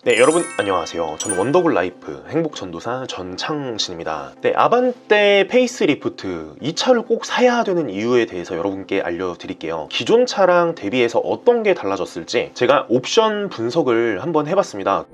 네, 여러분 안녕하세요. 저는 원더굴 라이프 행복전도사 전창신입니다. 네, 아반떼 페이스리프트 이 차를 꼭 사야 되는 이유에 대해서 여러분께 알려드릴게요. 기존 차랑 대비해서 어떤 게 달라졌을지 제가 옵션 분석을 한번 해봤습니다.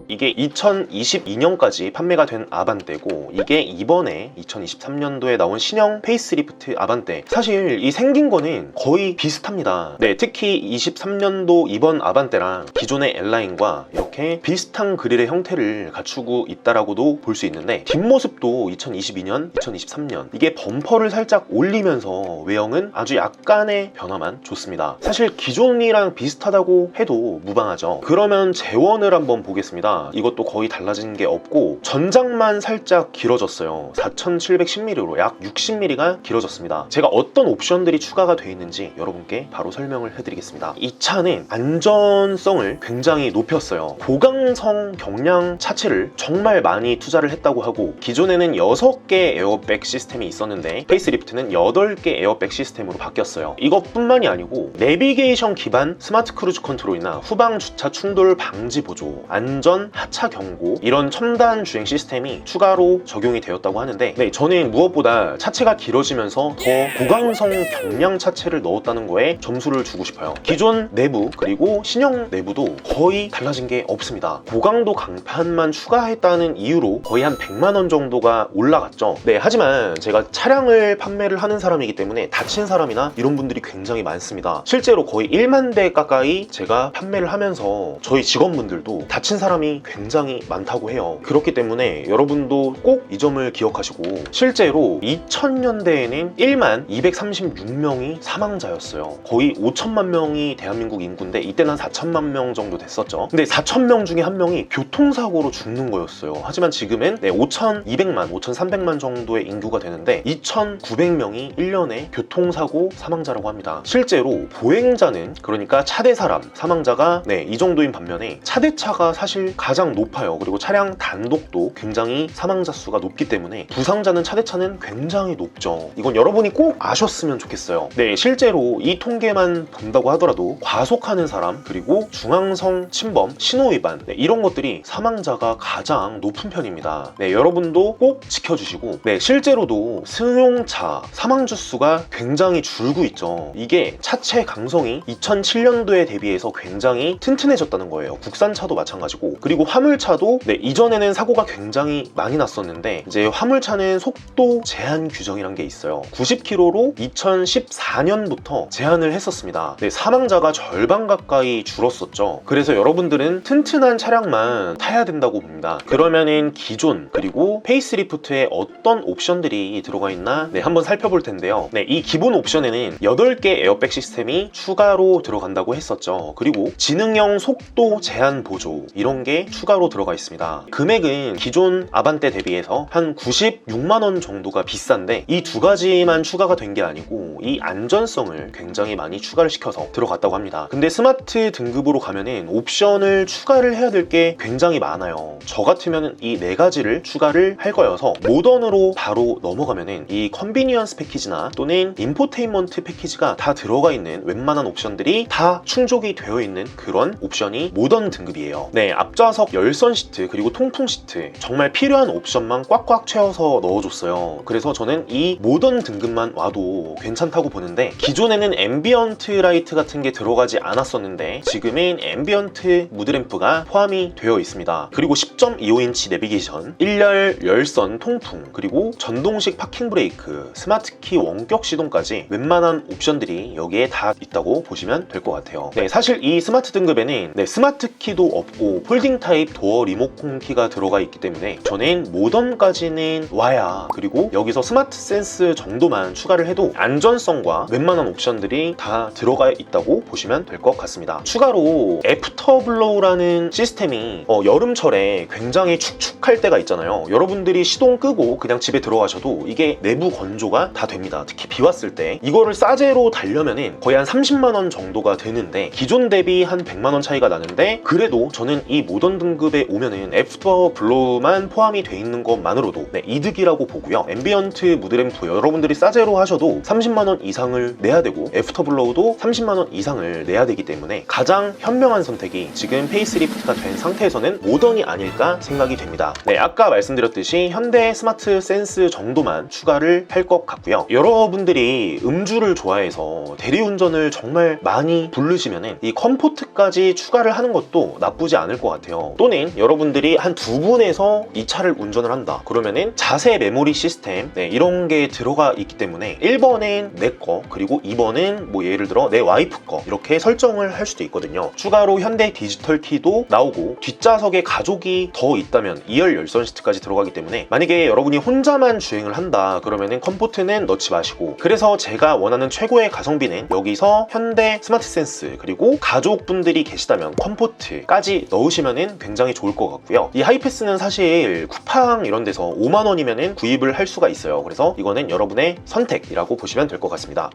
이게 2022년까지 판매가 된 아반떼고, 이게 이번에 2023년도에 나온 신형 페이스리프트 아반떼. 사실 이 생긴 거는 거의 비슷합니다. 네, 특히 23년도 이번 아반떼랑 기존의 L라인과 이렇게 비슷한 그릴의 형태를 갖추고 있다라고도 볼 수 있는데, 뒷모습도 2022년, 2023년 이게 범퍼를 살짝 올리면서 외형은 아주 약간의 변화만 줬습니다. 사실 기존이랑 비슷하다고 해도 무방하죠. 그러면 재원을 한번 보겠습니다. 이것도 거의 달라진 게 없고, 전장만 살짝 길어졌어요. 4710mm로 약 60mm가 길어졌습니다. 제가 어떤 옵션들이 추가가 되어 있는지 여러분께 바로 설명을 해드리겠습니다. 이 차는 안전성을 굉장히 높였어요. 고강성 경량 차체를 정말 많이 투자를 했다고 하고, 기존에는 6개 에어백 시스템이 있었는데 페이스리프트는 8개 에어백 시스템으로 바뀌었어요. 이것뿐만이 아니고 내비게이션 기반 스마트 크루즈 컨트롤이나 후방 주차 충돌 방지 보조, 안전 하차 경고, 이런 첨단 주행 시스템이 추가로 적용이 되었다고 하는데, 네, 저는 무엇보다 차체가 길어지면서 더 고강성 경량 차체를 넣었다는 거에 점수를 주고 싶어요. 기존 내부 그리고 신형 내부도 거의 달라진 게 없습니다. 고강도 강판만 추가했다는 이유로 거의 한 100만 원 정도가 올라갔죠. 네, 하지만 제가 차량을 판매를 하는 사람이기 때문에 다친 사람이나 이런 분들이 굉장히 많습니다. 실제로 거의 1만 대 가까이 제가 판매를 하면서 저희 직원분들도 다친 사람이 굉장히 많다고 해요. 그렇기 때문에 여러분도 꼭 이 점을 기억하시고, 실제로 2000년대에는 1만 236명이 사망자였어요. 거의 5천만 명이 대한민국 인구인데 이때는 한 4천만 명 정도 됐었죠. 근데 4천명 중에 한 명이 교통사고로 죽는 거였어요. 하지만 지금은 5200만, 5300만 정도의 인구가 되는데 2900명이 1년에 교통사고 사망자라고 합니다. 실제로 보행자는, 그러니까 차대 사람 사망자가 이 정도인 반면에 차대차가 사실 가장 높아요. 그리고 차량 단독도 굉장히 사망자 수가 높기 때문에 부상자는 차대차는 굉장히 높죠. 이건 여러분이 꼭 아셨으면 좋겠어요. 네, 실제로 이 통계만 본다고 하더라도 과속하는 사람, 그리고 중앙선 침범, 신호위반, 이런 것들이 사망자가 가장 높은 편입니다. 네, 여러분도 꼭 지켜주시고, 실제로도 승용차 사망자 수가 굉장히 줄고 있죠. 이게 차체 강성이 2007년도에 대비해서 굉장히 튼튼해졌다는 거예요. 국산차도 마찬가지고, 그리고 화물차도 이전에는 사고가 굉장히 많이 났었는데 이제 화물차는 속도 제한 규정이란 게 있어요. 90km로 2014년부터 제한을 했었습니다. 사망자가 절반 가까이 줄었었죠. 그래서 여러분들은 튼튼한 차량만 타야 된다고 봅니다. 그러면은 기존 그리고 페이스리프트에 어떤 옵션들이 들어가 있나 한번 살펴볼 텐데요. 이 기본 옵션에는 8개 에어백 시스템이 추가로 들어간다고 했었죠. 그리고 지능형 속도 제한 보조, 이런 게 추가로 들어가 있습니다. 금액은 기존 아반떼 대비해서 한 96만 원 정도가 비싼데, 이 두 가지만 추가가 된 게 아니고 이 안전성을 굉장히 많이 추가를 시켜서 들어갔다고 합니다. 근데 스마트 등급으로 가면은 옵션을 추가를 해야 될 게 굉장히 많아요. 저 같으면 이 4가지를 추가를 할 거여서 모던으로 바로 넘어가면은 이 컨비니언스 패키지나 또는 인포테인먼트 패키지가 다 들어가 있는 웬만한 옵션들이 다 충족이 되어 있는 그런 옵션이 모던 등급이에요. 앞좌석 열선 시트 그리고 통풍 시트, 정말 필요한 옵션만 꽉꽉 채워서 넣어줬어요. 그래서 저는 이 모던 등급만 와도 괜찮다고 보는데, 기존에는 앰비언트 라이트 같은 게 들어가지 않았었는데 지금은 앰비언트 무드램프가 포함이 되어 있습니다. 그리고 10.25인치 내비게이션, 1열 열선 통풍, 그리고 전동식 파킹 브레이크, 스마트키 원격 시동까지 웬만한 옵션들이 여기에 다 있다고 보시면 될 것 같아요. 사실 이 스마트 등급에는 스마트키도 없고 폴딩 타입 도어 리모컨 키가 들어가 있기 때문에 저는 모던까지는 와야, 그리고 여기서 스마트 센스 정도만 추가를 해도 안전성과 웬만한 옵션들이 다 들어가 있다고 보시면 될 것 같습니다. 추가로 애프터블로우라는 시스템이 여름철에 굉장히 축축할 때가 있잖아요. 여러분들이 시동 끄고 그냥 집에 들어가셔도 이게 내부 건조가 다 됩니다. 특히 비 왔을 때 이거를 싸제로 달려면은 거의 한 30만 원 정도가 되는데 기존 대비 한 100만 원 차이가 나는데, 그래도 저는 이 모던 등급에 오면은 애프터 블로우만 포함이 돼 있는 것만으로도 이득이라고 보고요. 앰비언트 무드램프 여러분들이 싸제로 하셔도 30만원 이상을 내야 되고 애프터 블로우도 30만원 이상을 내야 되기 때문에 가장 현명한 선택이 지금 페이스리프트가 된 상태에서는 모던이 아닐까 생각이 됩니다. 아까 말씀드렸듯이 현대 스마트 센스 정도만 추가를 할 것 같고요. 여러분들이 음주를 좋아해서 대리운전을 정말 많이 부르시면은 이 컴포트까지 추가를 하는 것도 나쁘지 않을 것 같아요. 또는 여러분들이 한 두 분에서 이 차를 운전을 한다 그러면은 자세 메모리 시스템 이런 게 들어가 있기 때문에 1번은 내 거 그리고 2번은 뭐 예를 들어 내 와이프 거 이렇게 설정을 할 수도 있거든요. 추가로 현대 디지털 키도 나오고 뒷좌석에 가족이 더 있다면 2열 열선 시트까지 들어가기 때문에 만약에 여러분이 혼자만 주행을 한다 그러면은 컴포트는 넣지 마시고, 그래서 제가 원하는 최고의 가성비는 여기서 현대 스마트 센스 그리고 가족분들이 계시다면 컴포트까지 넣으시면은 굉장히 좋을 것 같고요. 이 하이패스는 사실 쿠팡 이런 데서 5만원이면은 구입을 할 수가 있어요. 그래서 이거는 여러분의 선택이라고 보시면 될 것 같습니다.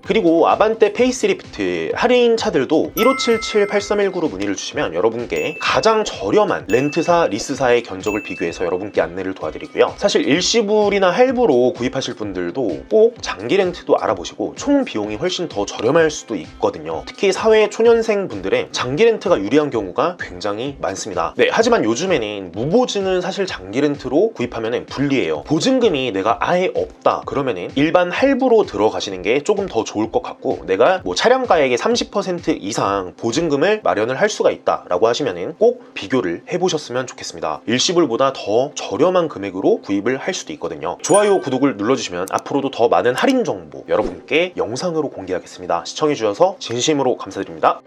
그리고 아반떼 페이스리프트 할인 차들도 1577-8319로 문의를 주시면 여러분께 가장 저렴한 렌트사, 리스사의 견적을 비교해서 여러분께 안내를 도와드리고요. 사실 일시불이나 할부로 구입하실 분들도 꼭 장기 렌트도 알아보시고 총 비용이 훨씬 더 저렴할 수도 있거든요. 특히 사회 초년생 분들의 장기 렌트가 유리한 경우가 굉장히 많습니다. 하지만 요즘에는 무보증은 사실 장기 렌트로 구입하면 불리해요. 보증금이 내가 아예 없다 그러면은 일반 할부로 들어가시는 게 조금 더 좋을 것 같고, 내가 뭐 차량가액의 30% 이상 보증금을 마련을 할 수가 있다라고 하시면은 꼭 비교를 해보셨으면 좋겠습니다. 일시불보다 더 저렴한 금액으로 구입을 할 수도 있거든요. 좋아요, 구독을 눌러주시면 앞으로도 더 많은 할인 정보 여러분께 영상으로 공개하겠습니다. 시청해주셔서 진심으로 감사드립니다.